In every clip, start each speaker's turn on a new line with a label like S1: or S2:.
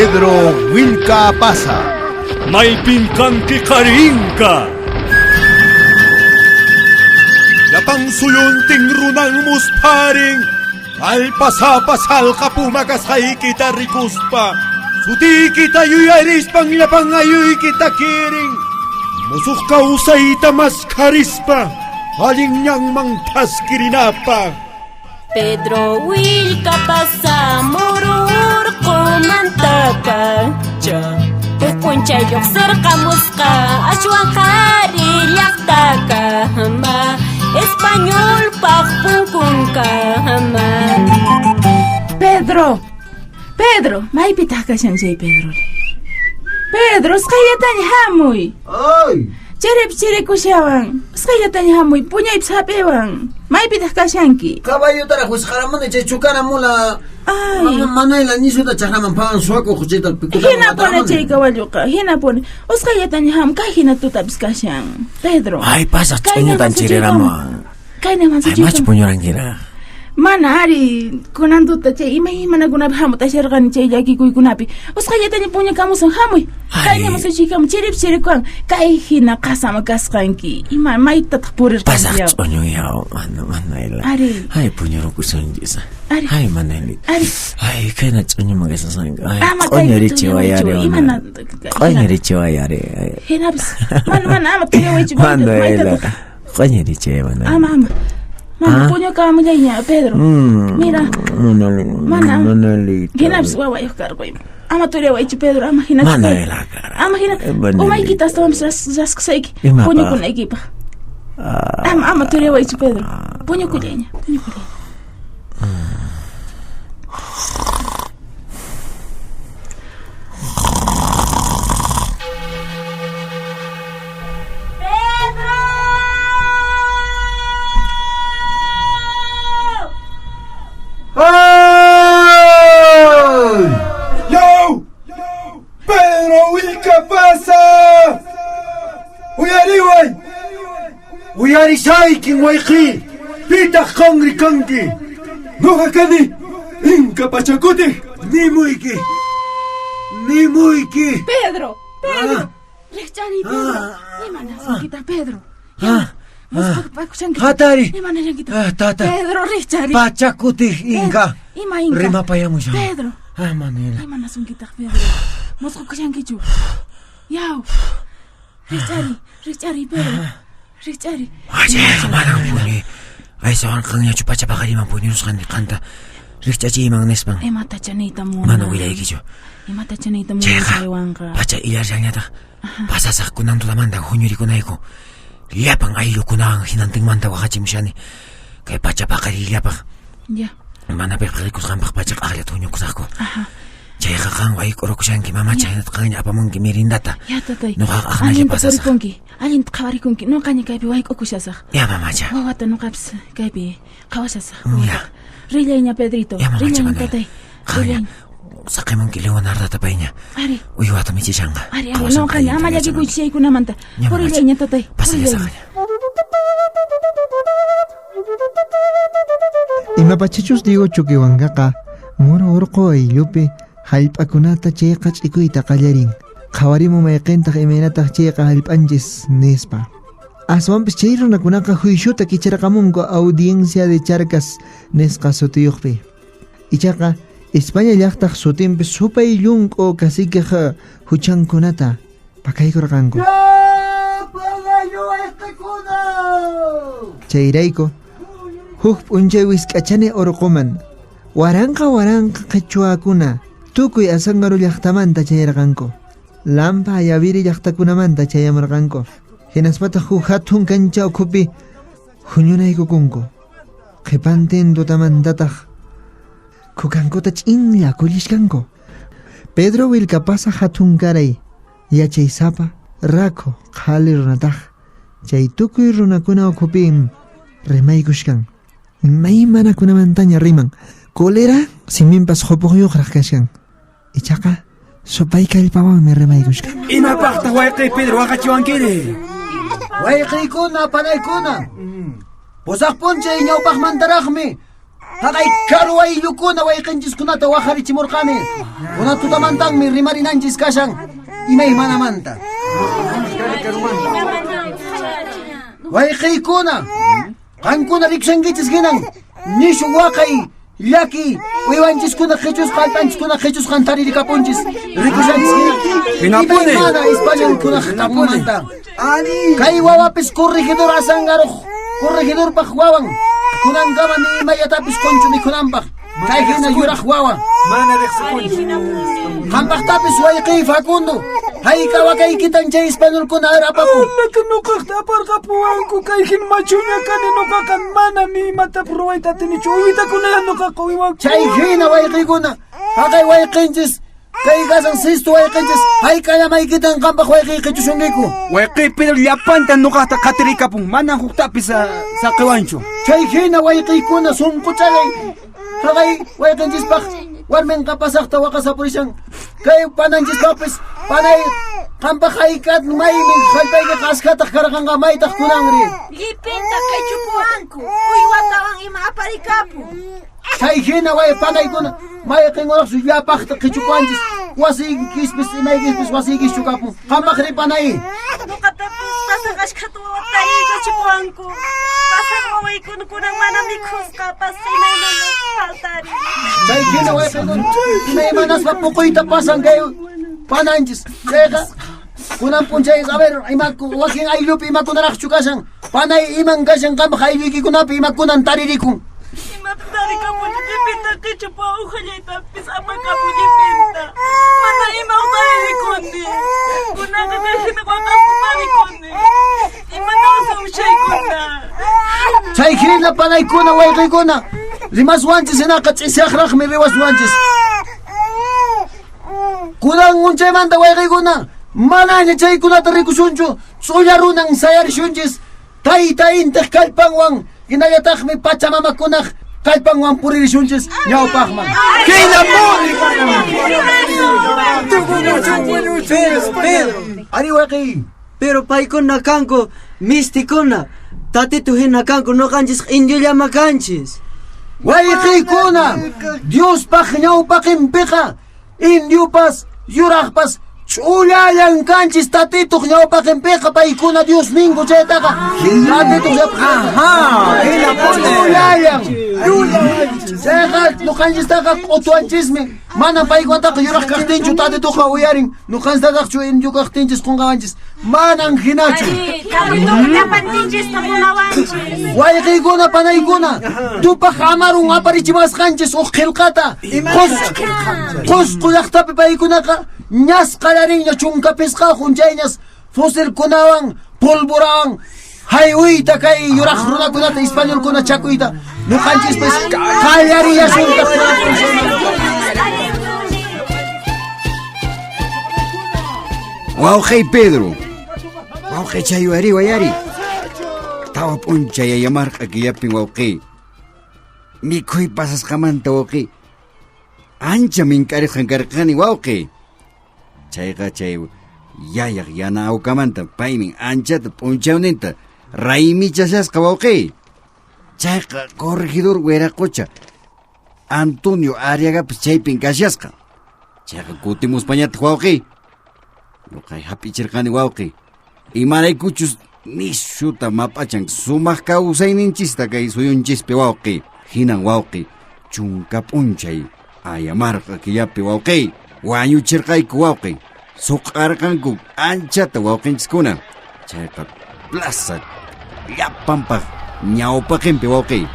S1: Pedro Vilcapaza.
S2: May pingkanki karingka.
S3: Lapang suyunting runang musparing, alpasapasal ka pumagasay kita rikuspa. Suti kita yuyaris pang lapang ayoy kita kiring. Musuk ka usay tamas karispa, haling niyang mangtas kirinapa.
S4: Pedro Vilcapaza, murur kumantaka. Pupuncayok serkamuska, aswang karilyakta hama. Espanyol pakpungkungka hama.
S5: Pedro, may pitaka siyang siya, Pedro. Pedro, skayatan hamoy.
S6: Ay!
S5: Chirip ko siyawang. Skayatan hamoy, punya ipsapewang. May pitaka siyang ki.
S6: Kabayo tara, kuskaraman na chukana mula.
S5: Ay.
S6: Manay la niso da chakaman pang suako kuchital pikutan.
S5: Hinapon na chay kawalyo ka. Hinapon. Skayatan ham, kay hinatutabs ka siyang. Pedro.
S7: Ay, pasas tunyo tan chirirama.
S5: Kay naman sa
S7: Ay, mas punyorang kira.
S5: Mana ari kunandu ta chay imay mana gunab hamu ta shergan chay yaki kuy kunapi uskaya tanya punya kamu sang hamuy kanya masa chikam chirip kwang kay hina kasama kaskanki ima may tatpurir
S7: Pasak tunyo yaw mana ila. Ay punyoro kusan jisa. Ay mana ini. Ay kaya na tunyo magasasang. Ay konyari chiwa yare. Konyari chiwa yare.
S5: Hinabs mana ama tunya waichi
S7: mana ila. Konyari chiwa mana.
S5: Ama Mana punya kamu jadinya Pedro. Mira. Mana? Hinabs wawa yuk kargo. Ama tu dia waichi Pedro ama hinat.
S7: Mana ela kara.
S5: Ama hinat. Umay kita stom jas kesaiki. Punya kun ekipa. Ama tu dia waichi Pedro. Punya kudenya.
S3: Yo! Pedro Vilcapaza! Uyariway! Uyarisay king wayki! Pitak kongri kangki! Nuha kani! Inka pachakuti! Nimuyki!
S5: Pedro! Rechani Pedro. Imana kita Pedro.
S6: Hatari!
S5: Imana kita.
S6: Tata.
S5: Pedro Rechani.
S6: Pachakuti inka.
S5: Ima inka.
S6: Rima payamu siya.
S5: Pedro.
S6: Manila.
S5: Imana kita Pedro. Mosko kusang kichu. Yao. Rechani Pedro. Rechani.
S7: Aja manang puni. Ay sawan kangnya chupa bakari man puni ruskan kanta. Rechani imang nesbang.
S5: Mata chanita mo.
S7: Mana wilay kichu.
S5: Mata chanita mo
S7: Cheka.
S5: saywangka.
S7: Pacha ilar janyata. Pasasak kunang tulamandang hunyuri kunayko. Liapang ayo kunang hinanting manta wakachim shani. Kay pacha bakari liapang.
S5: Ya.
S7: Mana berkalikus kampak pacha kakaliat hunyo kusako. Chay kakang wai korok shanki mama chay nat kanya apa mong kimirindata.
S5: Ya tatay.
S7: No kakak na pasasa.
S5: Alin kawarikunki. No kanya kaypi wai kokushasa.
S7: Ya mama cha.
S5: Wawata no kaps kaypi kawasasa.
S7: Ya.
S5: Rilay Pedrito.
S7: Ya mama cha
S5: Rilay
S7: manila.
S5: tatay.
S7: Kanya. Sakay mong kiliwan narda tapay niya.
S5: Ari.
S7: Uyuwata michi shanga.
S5: Ari no kanya ama lagi kuchay ko naman ta. Rilay niya tatay.
S7: Pasaya sa kanya.
S8: Imapachichus digo chukiwangaka muro urqo ayllupi hallp'akunata chayqa ch'ikuyta qallarin qhawarimu mayqintaq imaynataq chayqa hallp'anchis nispa aswanpis chay runakunaqa huyshuta kicharqamunku audiencia de charcas nisqa sutiyuqpi ichaqa España llaqtaq sutinpis supay llunq'u kasikiq huchankunata pakaykurqanku chayrayku huk p'unchay wisk'achani urquman waranqa Quechuakuna tukuy Asangaru llaqtamanta chayarqanku lampa Ayaviri llaqtakunamanta chayamurqanku hinaspataq huk hatun kancha ukhupi huñunaykukunku qhipantin tutamantataq kukankuta ch'inlla kullishkanku Pedro Vilcapaza hatun karay yachay sapa rakhu qhali runataq chay tukuy runakuna ukhupin rimaykushkan Maymanakunamantaña riman kolera simimpas hupuqyuqraq kashkan ichaqa supay kallpawanmi rimaykushkan
S2: Imapaqta wayqi Pedro waqachiwankiri.
S6: Wayqiykuna panaykuna. Pusaq p'unchay ñawpaqmantaraqmi Haqay karu ayllukuna wayqinchikkunata waqarichimurqani. Una tutamantanmi rimarinanchis kashan imaymanamanta. Wayqiykuna, qankuna rikshankichis hinan nishu waqay llaki uywanchiskuna qhichusqa alpanchiskuna qhichusqan taririkapunchis rikushanchis hinan. Imaymana españolkuna qhapumanta. Kay wawapis corregidor asangaruq corregidorpaq wawan. Kunankaman ni imayatapis konchu mikunanpaq. Kay hina yuraq wawa.
S2: Mana riqsipunchu.
S6: Qampaqtapis wayqiy Facundo. Hayka wakaykitan chay españolkuna arapapu.
S2: Laka nuqaqta aparqapuwanku kay hinmachuña kani nuqaqa mana nimata ruwayta atinichu. Uywitakuna nuqaqa uywanku.
S6: Chay hina wayqiykuna. Haqay wayqinchis. Kay gasan sistu wayqinchis. Hayka llamaykitan qampaq wayqiy qichushunkiku.
S2: Wayqiy Pedro llapanta nuqaqta qatirikapun. Mana huqtapis saqiwanchu.
S6: Chay hina wayqiykuna sunquchagay. Haqay wayqinchispaq warminqa pasaqta waqasapurishan. Kay pananchispaqpis panay qampaq haykat maymi hallpayqa qasqataq karqanqa maytaq kunanri.
S5: Ipinta qichupuwanku uywatawan ima aparikapu.
S6: Chay hina panaykuna mayqinuraqsu llapaqta qichupanchis wasiykispis imaykispis wasiykischu kapun. Qampaq ri panay.
S4: Nuqatapis pasaqashqata wawaqtariqachipuwanku. Pasaq wawaykuna kunan mana mikhusqapas imaymana faltari.
S6: Chay hina wayqikuna imaymanaspa puquyta pasan kay pananchis. Chayqa kunan punchay a ver wakin ayllupi imakunaraqchu kashan. Panay iman kashan qampaq aylluykunapi imakunan taririkun.
S4: Ipinta qichupa uhallaytapis amakapullipinta. Mana ima utarikundi. Kunaqa kayhina waqasqaparikundi. Imanawsa ushaykuna.
S6: Chay hina panaykuna wayqiykuna rimaswanchis hinaqa ch'isiaqraqmi riwaswanchis. Kunan unchaymanta wayqiykuna manaña chaykunata rikushunchu. Ch'uya runan sayarishunchis. Tayta intiq kallpanwan hinallataqmi pachamamakunaq kallpanwan puririshunchis ñawpaqman.
S9: Pedro,
S6: Ari wayqiy.
S9: pero paykuna kanku mistikuna. Tatitu hina kanku nuqanchis indiollama kanchis.
S6: Wayqiykuna Diospaq ñawpaqinpiqa indiopas yuraqpas ch'ullallan kanchis tatituq ñawpaqinpiqa paykuna Dios ninku chaytaqa tatituq ch'ullallan chayqa nuqanchistaqa q'utuwanchismi mana paykunataqa yuraq kaqtinchu tatituqa uyarin nuqanchistaqchu indio kaqtinchis qunqawanchis manan hinachu. Wayqiykuna panaykuna tupaq amarun aparichimasqanchis uq qillqata qusqu llaqtapi paykunaqa ñas qalarinña chunkapisqa hunchayñas fusilkunawan pulburawan haywiyta kay yuraq runakunata españolkuna chakuyta nuqanchispis qallariyashunta.
S10: Wawqay Pedro, wawqay chay wayari tawa p'unchay ayamarqa killapin wawqay mikhuy pasasqamanta wawqay ancha mink'ariqan karqani wawqay. Chayqa chay yayaq yana awkamanta paymin anchata p'unchawninta raymichashasqa wawqay. Chayqa corregidor wiraqucha Antonio Arriagapis chaypin kashasqa. Chayqa kutimuspañataq wawqay. Nuqay hap'ichirqani wawqay. Imaraykuchus nishuta map'achan sumaq kawsayninchista kay suyunchispi wawqay. Hinan wawqay chunka p'unchay ayamarqa killapi wawqay. Wañuchirqayku wawqay. Suqarqanku anchata wawqinchiskuna. Chayqa plaza llapanpaq ñawpaqinpi wawqay.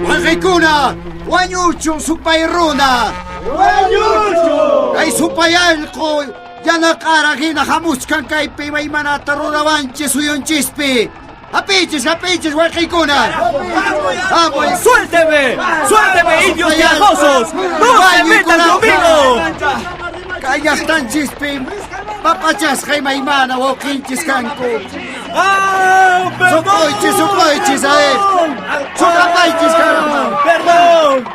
S3: Wayqiykuna wañuchun supay runa. Wañuchun. Kay supay allqu yanaqara hina hamuchkan kaypi maymanata runawanchis suyunchispi. Apichis, wayqiykuna.
S2: ¡Suélteme! ¡Suélteme, indios piadosos! ¡No se metan conmigo!
S3: Kay llaqtanchispi papachasqa imaymana wawqinchis kanku.
S2: ¡Perdón!
S3: Suquychis, suqapaychis caramba.
S2: ¡Perdón!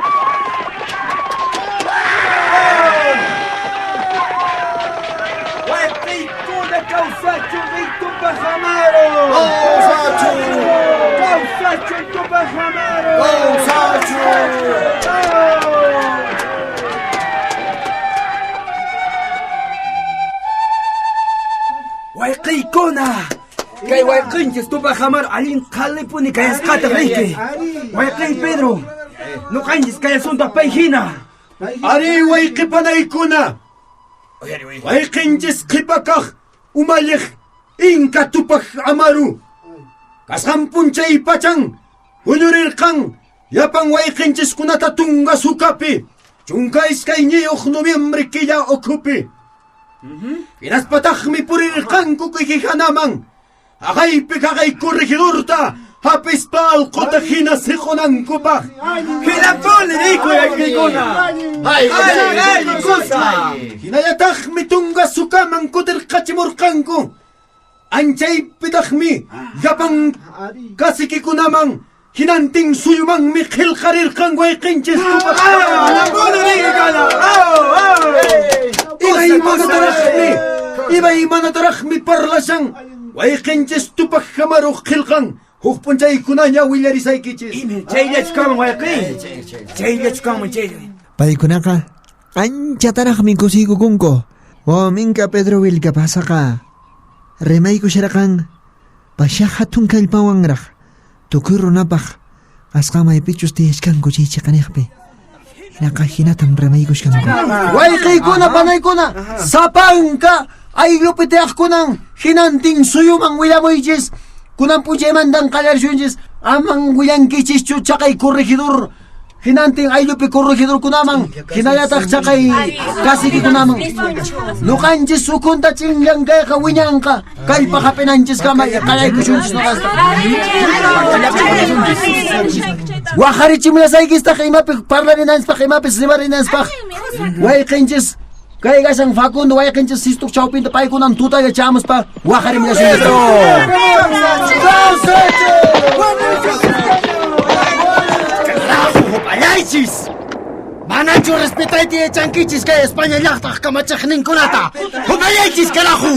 S2: ¡Wayqiykuna kawsachun riktumpaq amaro!
S3: ¡Kawsachun!
S2: ¡Kawsachun tumpaq amaro!
S3: Kay wayqinchis tupa hamar alin qalipuni kayasqata riki. Wayqin Pedro. Nuqanchis kayasunta payhina.
S10: Ari wayqipanaykuna. Wayqinchis qhipakaq umalliq inka tupak amaru. Kasqan punchay pachan huñurirqan yapan wayqinchis-kunata tunga sukapi. Chunka iskayniyuq noviembre killa ukupi. Hinaspataqmi purirqanku qiqihanaman. Aqaypi kaqay corregidorta hapispa alqota hina siqonankupaq.
S3: Hinapuni riku wayqikuna.
S10: Ay, hinallataqmi tunga sukaman kutirqachimurqanku. Anchaypitaqmi llapan kasikikunaman hinantin suyumanmi qillqarirqan wayqinchis tupaq. Imaymanataqmi parlashan wayqinchis tupaq hamaruq qillqan huk p'unchaykunaña willarisaykichis.
S3: Chayllachkaman wayqin. Chayllachkaman chay.
S8: Paykunaqa anchataraqmi kusikukunku. Minka Pedro Vilcapazaqa rimaykusharaqan pasha hatun kallpawanraq tukuy runapaq asqamaypichus tiyashkanku chay chiqaniqpi. Hinaqa hinatam rimaykushkanku.
S6: Wayqiykuna panaykuna sapanka ayllupi tiyaqkunan hinantin suyuman willamuychis kunan punchaymantan qallarishunchis aman willankichischu chaqay corregidor hinantin ayllupi corregidor kunaman hinallataq chaqay casikikunaman nuqanchis ukunta chinllankayqa wiñanqa kallpa hapinanchis kama qallaykushunchis nuqasta waqarichimlasaykistaqa imapi parlarinanspaq imapis rimarinaspaq wayqinchis kay gasang Facundo wayqinchis sistuk chawpinta paykunan tutalla chamuspa waqarimilashunchis Ayaychis! Manachu respetayti echankichis kay España llaqtaq kamachaqninkunata! Hupayaychis carajo!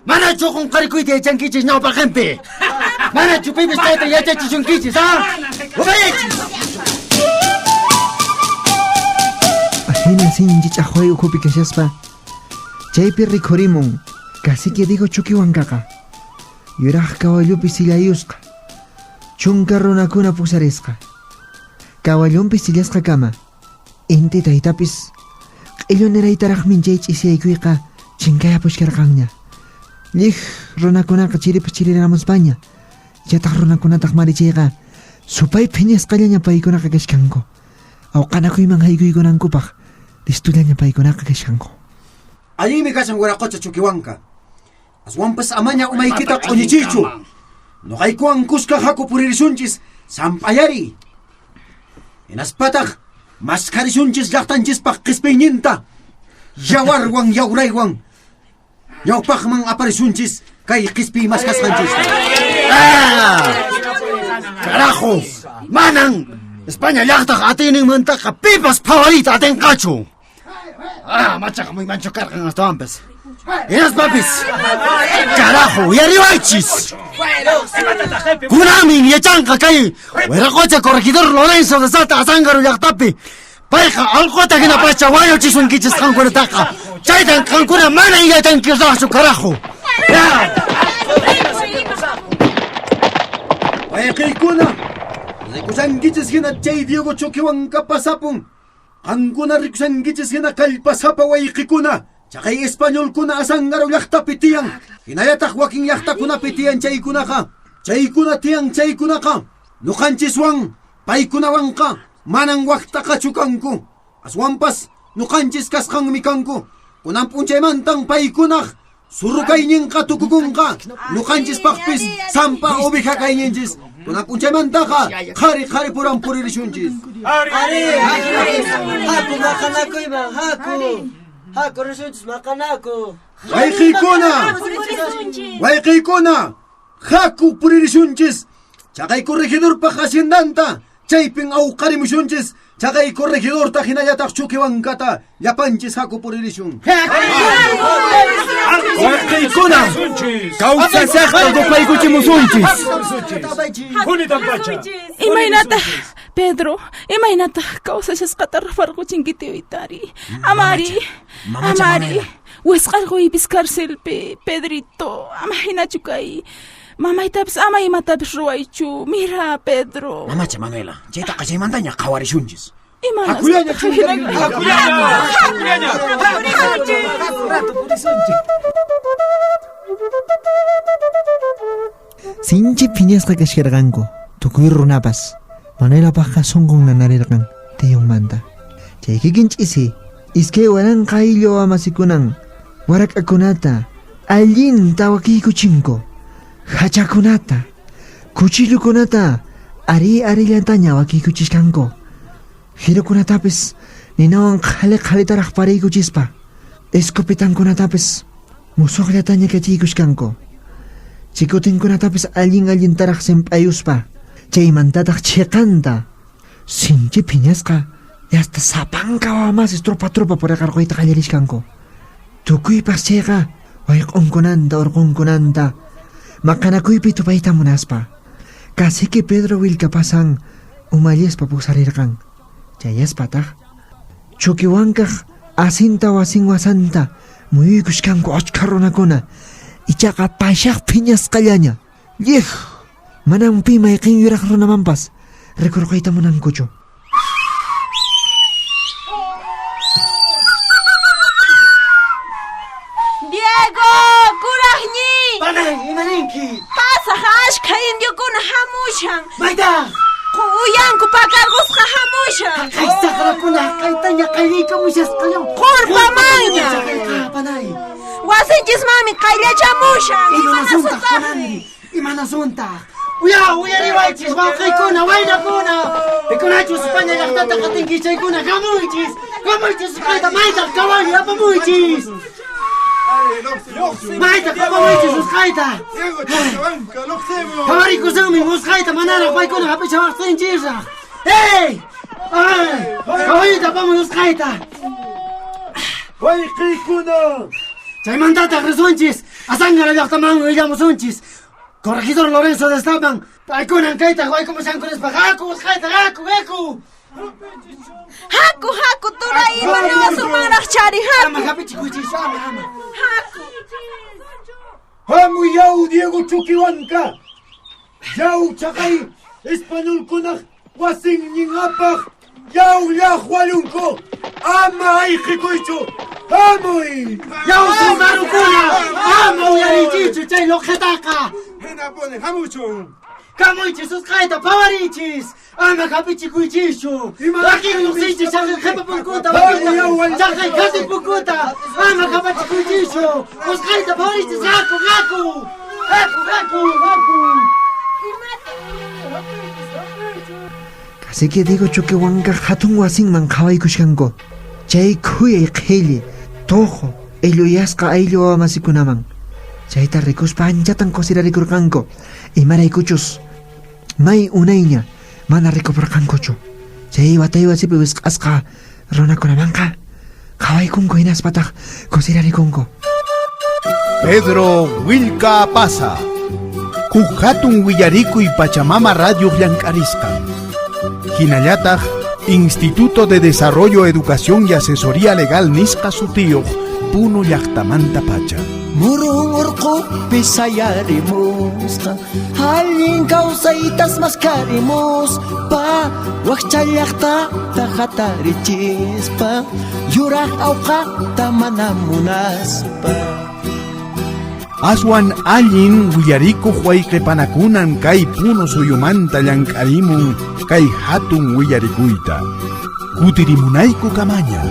S6: Manachu qunqarikuyta echankichis ñawpaqinpi! Manachu pipis kayta yachachishunkichis, ha? Hupayaychis!
S8: Ahina sinchi chaqway ukhupi kashaspa chaypi rikhurimun kasiki digo chukiwankaqa yuraq kawallupi sillayusqa chunka runakuna pusarisqa kawallunpi sillasqa kama inti taytapis q'illuniraytaraqmin chay ch'isiyaykuyqa chinkayapushkarqanña lliq runakunaqa chiripas chiriramuspaña yataq runakunataq marichayqa supay phiñasqallaña paykunaqa kashkanku awqanakuyman haykuykunankupaq listullaña paykunaqa kashkanku.
S6: Allimi kashan wiraqucha chukiwanka aswanpas amaña umaykita q'uñichiychu nuqaykuwan kuska haku puririshunchis sampayari hinaspataq maskarishunchis llaqtanchispaq qispiyninta yawarwan yawraywan ñawpaqman aparishunchis kay qispi maskasqanchis.
S10: Carajo, manan España llaqtaq atiyninmantaqa pipas favorita atinqachu. Machaqa muy mancho cargan hasta antes. Eras papis. Carajo, y arribachis. Kunami yachanqa kay wiraqucha corregidor Lorenzo de Sata Azángaro llaqtapi. Payqa alqota hina pacha wañuchisunkichis qankunataqa. Chaytan qankuna mana yachankirsaqchu carajo.
S6: Wayqiykuna rikushankichis hina chay Diego chukiwanka pasapun qankuna rikushankichis hina kallpasapa wayqikuna chaqay españolkuna Azángaro llaqtapi tiyan hinallataq wakin llaqtakunapi tiyan chaykunaqa chaykuna tiyan chaykunaqa nuqanchiswan paykunawanqa manan waqtaqachu kanku aswanpas nuqanchis kasqanmi kanku kunan p'unchaymantan paykunaq surukayninqa tukukunqa nuqanchispaqpis sampa oveja kayninchis kunan p'unchaymantaqa qari puran puririshunchis.
S9: Haku maqanakuyman haku rishunchis maqanaku.
S6: Wayqiykuna haku puririshunchis chaqay corregidorpaq haciendanta chaypin awqarimushunchis chaqay corregidorta hinallataq chukiwankata llapanchis haku puririshun.
S3: Wayqiykuna kawsasaqta qupaykuchimusunchis.
S5: Imaynata Pedro, imaynata kawsashasqata rafarquchinkiti uytari. Amari, Wesqarquypis carcelpi, Pedrito. Ama hinachu kay. Mamaytapis ama imatapis ruwaychu. Mira, Pedro.
S3: Mamacha Manuela, chaytaqa chaymantaña qhawarishunchis.
S5: Imanas.
S8: Sinchi piñasqa kashkarqanku. Tukuy runapas. Manuelapaqqa sunqun nanarirqan tiyunmanta. Chay kikinch'isi iskay waranqa ayllu amasikunan warak'akunata allinta wakiykuchinku. Hachakunata, kuchillukunata arillantaña wakiykuchishkanku. Hirukunatapis ninawan qhalitaraq pariykuchispa. Escopetankunatapis musuqllataña kachiykuchkanku. Chikutinkunatapis allintaraq simp'ayuspa. Chaymantataq chiqanta sinchi phiñasqa hasta sapanka wamasis tropa puraqarquyta qallarishkanku. Tukuypas chayqa wayq'unkunanta urqunkunanta maqanakuypi tupayta munaspa. Cacique Pedro Vilcapasan umallispa pusarirqan. Chayaspataq chukiwankaq asinta wasanta muyuykushkanku achka runakuna. Ichaqa payshaq phiñasqallaña. Yej manam pima iqin yuraq runamanpas rikurquyta munankuchu.
S4: Diego, kuraqñi.
S3: Panay, imaninki.
S4: Pasaq ashka indiokuna hamushan.
S3: Mayta.
S4: Uyanku pakarqusqa hamushan.
S3: Kay saqrakuna kaytaña qayliykamushasqallam.
S4: Qurpamaña.
S3: Panay.
S4: Wasinchis mami qayllachamushan.
S3: Imanasuntaq panay. Imanasuntaq. Uyariwaychis wawqiykuna waynakuna. Pikunachus España llaqtata qatinkichaykuna hamuychis. Hamuychis usqayta maytaq kawalli apamuychis. Maytaq apamuychis usqayta. Hawarikusunmi usqayta manaraq paykuna hapichamaqtinchisaq. Hey! Kawallita apamuy usqayta.
S2: Wayqiykuna.
S3: Chaymantataq risunchis. Asanqara llaqtaman willamusunchis. Corregidor Lorenzo destapan. Paykunan kaytaq waykumushankunispa haku usqayta haku.
S4: Haku turay imanawasumanraq chari haku.
S3: Ama hapichikuychis ama.
S4: Haku.
S2: Hamu yaw Diego Chuquiwanka. Yaw chaqay españolkunaq wasin ñinapaq yaw llaqwalunku. Ama ayqikuychu. Hamuy.
S3: Yaw sumarukuna. Ama uyarichichu chay loqhetaqa.
S2: Hina pone hamuchu.
S3: Kamuychis usqayta pawarichis. Ama hapichikuychischu. Aquí luqsinchis chaqay qhipapunkuta. Chaqay qhatipunkuta. Ama hapachikuychischu. Usqayta pawarichis haku.
S8: Cacique digo chukiwanka hatun wasinman qhawaykushkanku. Chay khuyay qhilli tojo illuyasqa ayllu amasikunaman. Chayta rikuspa anchatan considerarikurqanku. Imaraykuchus may unayña mana rikuparqankuchu. Chay watay wasipi wisq'asqa runakunamanqa qhawaykunku hinaspataq considerarikunku.
S1: Pedro Vilcapaza. Huk hatun willarikuy Pachamama Radio llank'arisqa. Hinallataq Instituto de Desarrollo, Educación y Asesoría Legal nisqa sutiyuq Puno llaqtamanta pacha.
S11: Murung urqupi sayarimusqa allin kawsaytas masqarimuspa waqcha llaqtata hatarichispa yuraq awqaqta mana munaspa.
S1: Aswan allin willarikuq wayqipanakunan kay Puno suyumanta llank'arimun kay hatun willarikuyta. Kutirimunayku kamaña.